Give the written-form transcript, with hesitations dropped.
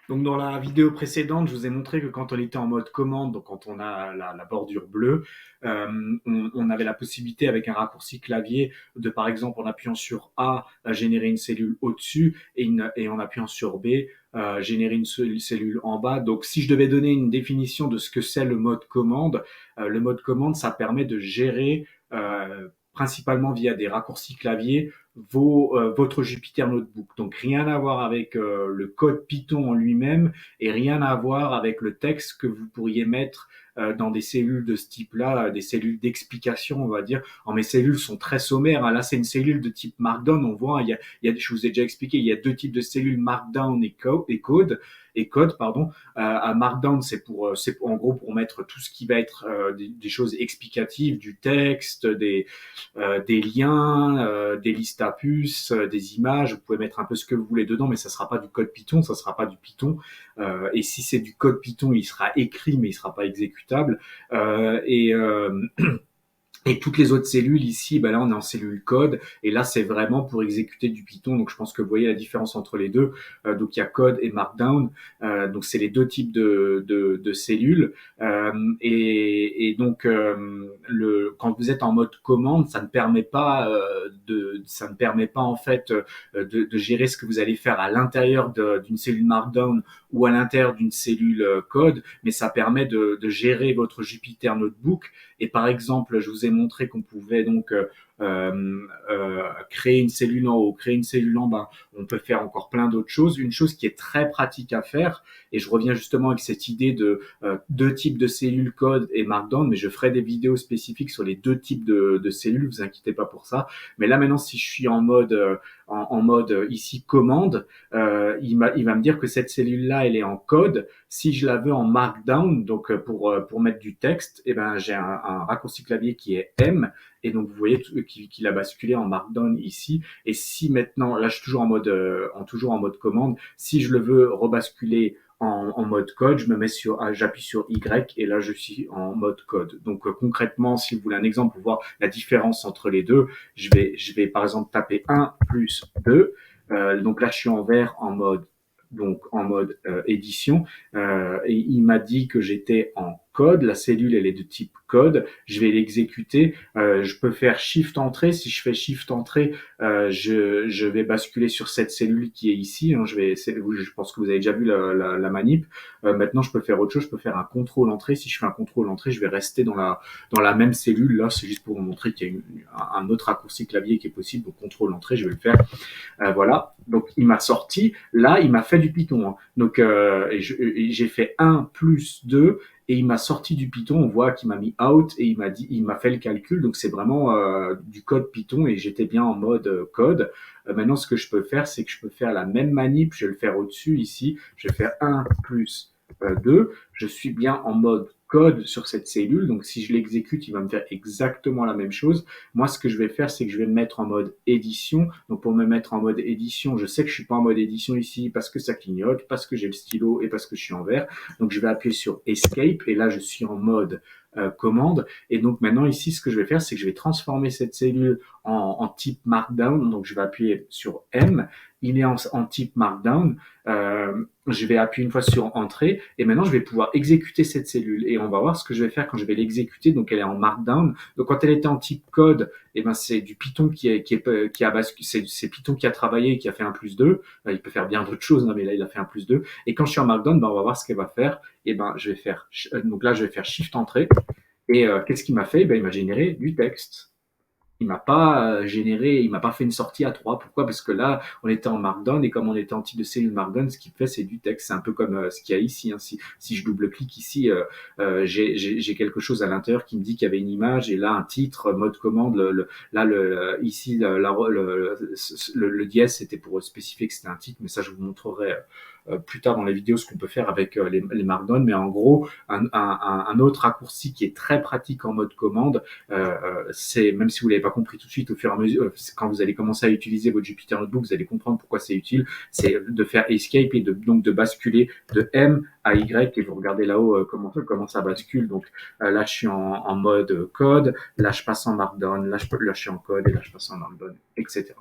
Donc dans la vidéo précédente, je vous ai montré que quand on était en mode commande, donc quand on a la bordure bleue, on avait la possibilité avec un raccourci clavier de, par exemple, en appuyant sur A, générer une cellule au-dessus et en appuyant sur B, générer une cellule en bas. Donc si je devais donner une définition de ce que c'est le mode commande, ça permet de gérer principalement via des raccourcis clavier votre Jupyter Notebook. Donc rien à voir avec le code Python en lui-même et rien à voir avec le texte que vous pourriez mettre dans des cellules de ce type-là, des cellules d'explication, on va dire. Alors, mes cellules sont très sommaires. Hein. Là, c'est une cellule de type Markdown. On voit, je vous ai déjà expliqué, il y a deux types de cellules, Markdown et code, pardon. À Markdown, c'est en gros pour mettre tout ce qui va être des choses explicatives, du texte, des liens, des listes à puces, des images. Vous pouvez mettre un peu ce que vous voulez dedans, mais ça sera pas du code Python, ça sera pas du Python. Et si c'est du code Python, il sera écrit, mais il sera pas exécutable. Euh, et euh, et toutes les autres cellules ici, ben là on est en cellule code, et là c'est vraiment pour exécuter du Python. Donc je pense que vous voyez la différence entre les deux. Donc il y a code et Markdown. Donc c'est les deux types de cellules. Et donc quand vous êtes en mode commande, ça ne permet pas en fait de gérer ce que vous allez faire à l'intérieur d'une cellule Markdown ou à l'intérieur d'une cellule code, mais ça permet de gérer votre Jupyter Notebook. Et par exemple, je vous ai montré qu'on pouvait donc créer une cellule en haut, créer une cellule en bas. On peut faire encore plein d'autres choses. Une chose qui est très pratique à faire, et je reviens justement avec cette idée de deux types de cellules code et Markdown, mais je ferai des vidéos spécifiques sur les deux types de cellules, vous inquiétez pas pour ça. Mais là maintenant, si je suis en mode en mode ici commande, il va me dire que cette cellule-là, elle est en code. Si je la veux en Markdown, donc pour mettre du texte, eh ben j'ai un raccourci clavier qui est M, et donc vous voyez qu'il a basculé en Markdown ici. Et si maintenant, là je suis toujours toujours en mode commande, si je le veux rebasculer en mode code, j'appuie sur Y et là je suis en mode code. Donc concrètement, si vous voulez un exemple pour voir la différence entre les deux, je vais par exemple taper 1 plus 2. Donc là je suis en vert en mode édition, et il m'a dit que j'étais en code, la cellule elle est de type code, je vais l'exécuter, je peux faire shift entrée, si je fais shift entrée, je vais basculer sur cette cellule qui est ici, hein, je pense que vous avez déjà vu la manip. Maintenant je peux faire autre chose, je peux faire un contrôle entrée, si je fais un contrôle entrée, je vais rester dans la même cellule, là c'est juste pour vous montrer qu'il y a un autre raccourci clavier qui est possible, donc contrôle entrée, je vais le faire. Voilà. Donc il m'a sorti, là il m'a fait du Python. Hein. Donc j'ai fait 1 plus 2 et il m'a sorti du Python. On voit qu'il m'a mis out et il m'a fait le calcul. Donc c'est vraiment du code Python et j'étais bien en mode code. Maintenant ce que je peux faire, c'est que je peux faire la même manip. Je vais le faire au-dessus ici. Je vais faire 1 plus 2. Je suis bien en mode code sur cette cellule. Donc si je l'exécute, il va me faire exactement la même chose. Moi, ce que je vais faire, c'est que je vais me mettre en mode édition. Donc, pour me mettre en mode édition, je sais que je suis pas en mode édition ici parce que ça clignote, parce que j'ai le stylo et parce que je suis en vert. Donc, je vais appuyer sur Escape et là, je suis en mode commande. Et donc, maintenant, ici, ce que je vais faire, c'est que je vais transformer cette cellule en type Markdown. Donc, je vais appuyer sur M. Il est en type Markdown. Je vais appuyer une fois sur Entrée et maintenant, je vais pouvoir exécuter cette cellule. Et on va voir ce que je vais faire quand je vais l'exécuter. Donc, elle est en Markdown. Donc, quand elle était en type code, eh ben, c'est du Python qui a basculé, c'est Python qui a travaillé et qui a fait un plus 2. Il peut faire bien d'autres choses, hein, mais là, il a fait un plus 2. Et quand je suis en Markdown, ben, on va voir ce qu'elle va faire. Et ben, donc là, je vais faire Shift Entrée. Et qu'est-ce qu'il m'a fait? Ben, il m'a généré du texte. Il m'a pas fait une sortie à 3. Pourquoi? Parce que là, on était en Markdown et comme on était en type de cellule Markdown, ce qu'il fait, c'est du texte. C'est un peu comme ce qu'il y a ici. Hein. Si je double-clique ici, j'ai quelque chose à l'intérieur qui me dit qu'il y avait une image et là un titre, mode commande. Ici, le dièse, c'était pour spécifier que c'était un titre, mais ça, je vous montrerai plus tard dans les vidéos ce qu'on peut faire avec les Markdown. Mais en gros, un autre raccourci qui est très pratique en mode commande, c'est même si vous l'avez pas compris tout de suite, au fur et à mesure, quand vous allez commencer à utiliser votre Jupyter Notebook, vous allez comprendre pourquoi c'est utile. C'est de faire escape et donc de basculer de M à Y. Et vous regardez là-haut comment ça bascule. Donc là, je suis en mode code. Là, je passe en Markdown. Là, je suis en code et là, je passe en Markdown, etc.